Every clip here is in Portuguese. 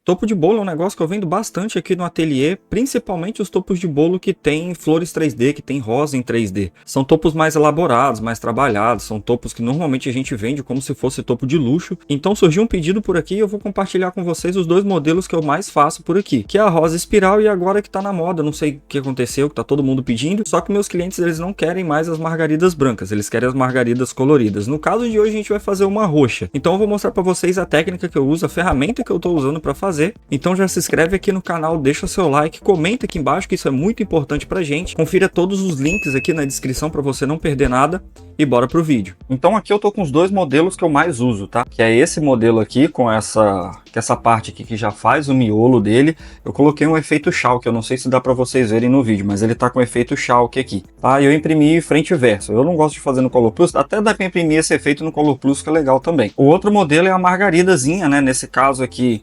Topo de bolo é um negócio que eu vendo bastante aqui no ateliê, principalmente os topos de bolo que tem flores 3D, que tem rosa em 3D. São topos mais elaborados, mais trabalhados, são topos que normalmente a gente vende como se fosse topo de luxo. Então surgiu um pedido por aqui e eu vou compartilhar com vocês os dois modelos que eu mais faço por aqui, que é a rosa espiral e agora que tá na moda, não sei o que aconteceu, que tá todo mundo pedindo, só que meus clientes eles não querem mais as margaridas brancas, eles querem as margaridas coloridas. No caso de hoje a gente vai fazer uma roxa. Então eu vou mostrar para vocês a técnica que eu uso, a ferramenta que eu tô usando para fazer. Então já se inscreve aqui no canal, deixa seu like, comenta aqui embaixo que isso é muito importante pra gente. Confira todos os links aqui na descrição para você não perder nada e bora pro vídeo. Então aqui eu tô com os dois modelos que eu mais uso, tá? Que é esse modelo aqui com essa parte aqui que já faz o miolo dele. Eu coloquei um efeito chalk, eu não sei se dá para vocês verem no vídeo, mas ele tá com efeito chalk aqui, tá? E eu imprimi frente e verso. Eu não gosto de fazer no Color Plus, até dá para imprimir esse efeito no Color Plus que é legal também. O outro modelo é a margaridazinha, né? Nesse caso aqui,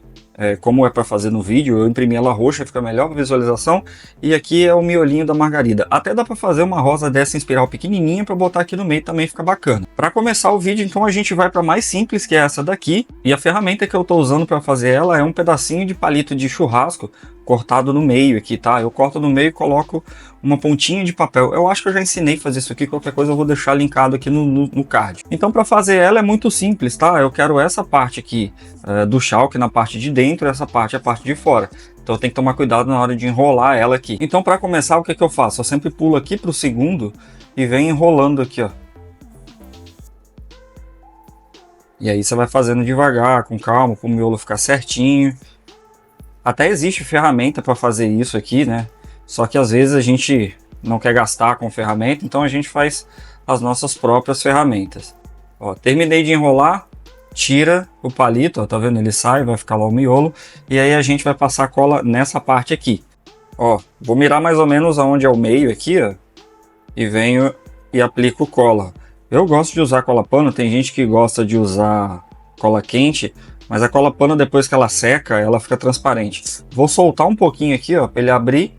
como é para fazer no vídeo, eu imprimi ela roxa, fica melhor para visualização. E aqui é o miolinho da margarida. Até dá para fazer uma rosa dessa em espiral pequenininha para botar aqui no meio, também fica bacana. Para começar o vídeo, então a gente vai para mais simples, que é essa daqui. E a ferramenta que eu estou usando para fazer ela é um pedacinho de palito de churrasco cortado no meio aqui, tá? Eu corto no meio e coloco uma pontinha de papel. Eu acho que eu já ensinei a fazer isso aqui, qualquer coisa eu vou deixar linkado aqui no card. Então para fazer ela é muito simples, tá? Eu quero essa parte aqui do chalk na parte de dentro, essa parte a parte de fora. Então tem que tomar cuidado na hora de enrolar ela aqui. Então para começar, o que eu faço? Eu sempre pulo aqui para o segundo e venho enrolando aqui, ó. E aí você vai fazendo devagar, com calma, para o miolo ficar certinho. Até existe ferramenta para fazer isso aqui, né? Só que às vezes a gente não quer gastar com ferramenta, então a gente faz as nossas próprias ferramentas. Ó, terminei de enrolar, tira o palito, ó, tá vendo? Ele sai, vai ficar lá o miolo, e aí a gente vai passar cola nessa parte aqui. Ó, vou mirar mais ou menos aonde é o meio aqui, ó, e venho e aplico cola. Eu gosto de usar cola pano, tem gente que gosta de usar cola quente, mas a cola pano depois que ela seca, ela fica transparente. Vou soltar um pouquinho aqui, ó, para ele abrir.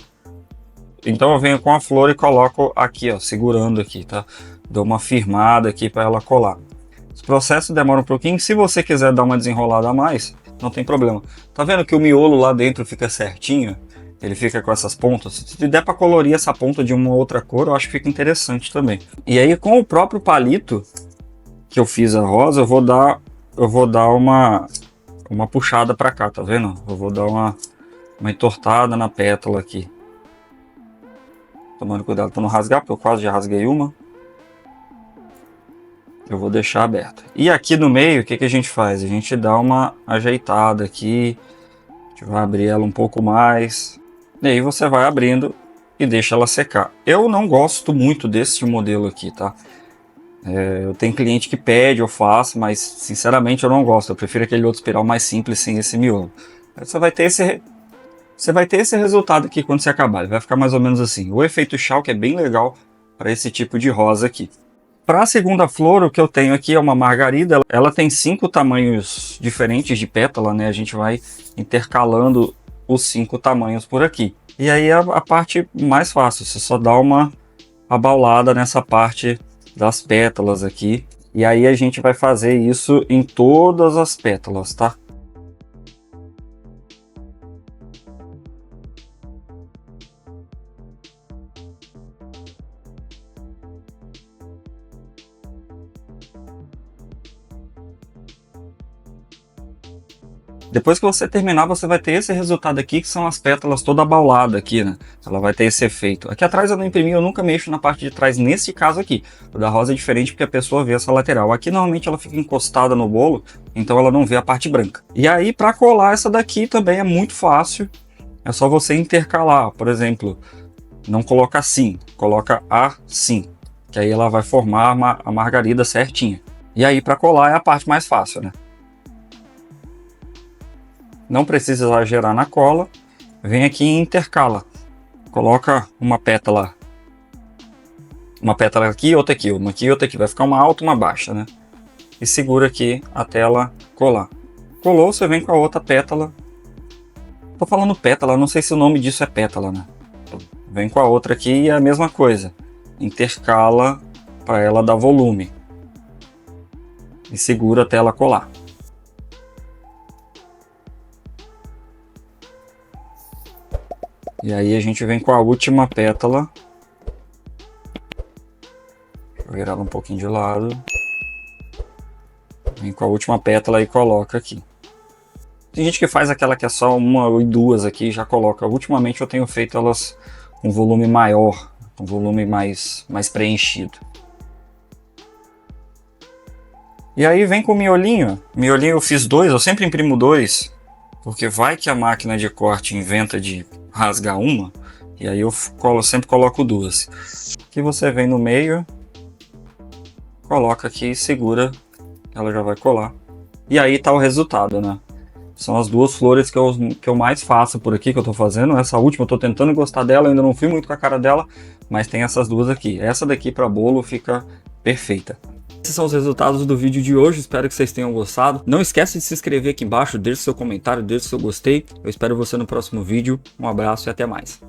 Então eu venho com a flor e coloco aqui, ó, segurando aqui, tá? Dou uma firmada aqui para ela colar. Esse processo demora um pouquinho. Se você quiser dar uma desenrolada a mais, não tem problema. Tá vendo que o miolo lá dentro fica certinho? Ele fica com essas pontas. Se der para colorir essa ponta de uma outra cor, eu acho que fica interessante também. E aí com o próprio palito que eu fiz a rosa, eu vou dar uma puxada para cá, tá vendo? Eu vou dar uma entortada na pétala aqui. Tomando cuidado para não rasgar, porque eu quase já rasguei uma. Eu vou deixar aberta. E aqui no meio, o que a gente faz? A gente dá uma ajeitada aqui. A gente vai abrir ela um pouco mais. E aí você vai abrindo e deixa ela secar. Eu não gosto muito desse modelo aqui, tá? Eu tenho cliente que pede, eu faço, mas sinceramente eu não gosto. Eu prefiro aquele outro espiral mais simples, sem esse miolo. Aí você vai ter esse resultado aqui quando você acabar. Ele vai ficar mais ou menos assim. O efeito chalk é bem legal para esse tipo de rosa aqui. Para a segunda flor, o que eu tenho aqui é uma margarida. Ela tem 5 tamanhos diferentes de pétala, né? A gente vai intercalando os 5 tamanhos por aqui. E aí é a parte mais fácil. Você só dá uma abaulada nessa parte das pétalas aqui. E aí a gente vai fazer isso em todas as pétalas, tá? Depois que você terminar, você vai ter esse resultado aqui, que são as pétalas toda abaulada aqui, né? Ela vai ter esse efeito. Aqui atrás eu não imprimi, eu nunca mexo na parte de trás, nesse caso aqui. O da rosa é diferente porque a pessoa vê essa lateral. Aqui normalmente ela fica encostada no bolo, então ela não vê a parte branca. E aí para colar essa daqui também é muito fácil. É só você intercalar, por exemplo, não coloca assim, coloca assim. Que aí ela vai formar a margarida certinha. E aí para colar é a parte mais fácil, né? Não precisa exagerar na cola. Vem aqui e intercala. Coloca uma pétala aqui, outra aqui, uma aqui, outra aqui. Vai ficar uma alta e uma baixa, né? E segura aqui até ela colar. Colou, você vem com a outra pétala. Tô falando pétala, não sei se o nome disso é pétala, né? Vem com a outra aqui e é a mesma coisa. Intercala para ela dar volume. E segura até ela colar. E aí a gente vem com a última pétala. Vou virar ela um pouquinho de lado. Vem com a última pétala e coloca aqui. Tem gente que faz aquela que é só uma e duas aqui e já coloca. Ultimamente eu tenho feito elas com volume maior, com volume mais preenchido. E aí vem com o miolinho. Miolinho eu fiz 2, eu sempre imprimo 2, porque vai que a máquina de corte inventa de rasgar uma, e aí eu sempre coloco 2. Aqui você vem no meio, coloca aqui e segura, ela já vai colar. E aí tá o resultado, né? São as 2 flores que eu mais faço por aqui, que eu tô fazendo. Essa última eu tô tentando gostar dela, ainda não fui muito com a cara dela, mas tem essas 2 aqui. Essa daqui para bolo fica perfeita. Esses são os resultados do vídeo de hoje, espero que vocês tenham gostado. Não esqueça de se inscrever aqui embaixo, deixe seu comentário, deixe seu gostei. Eu espero você no próximo vídeo. Um abraço e até mais.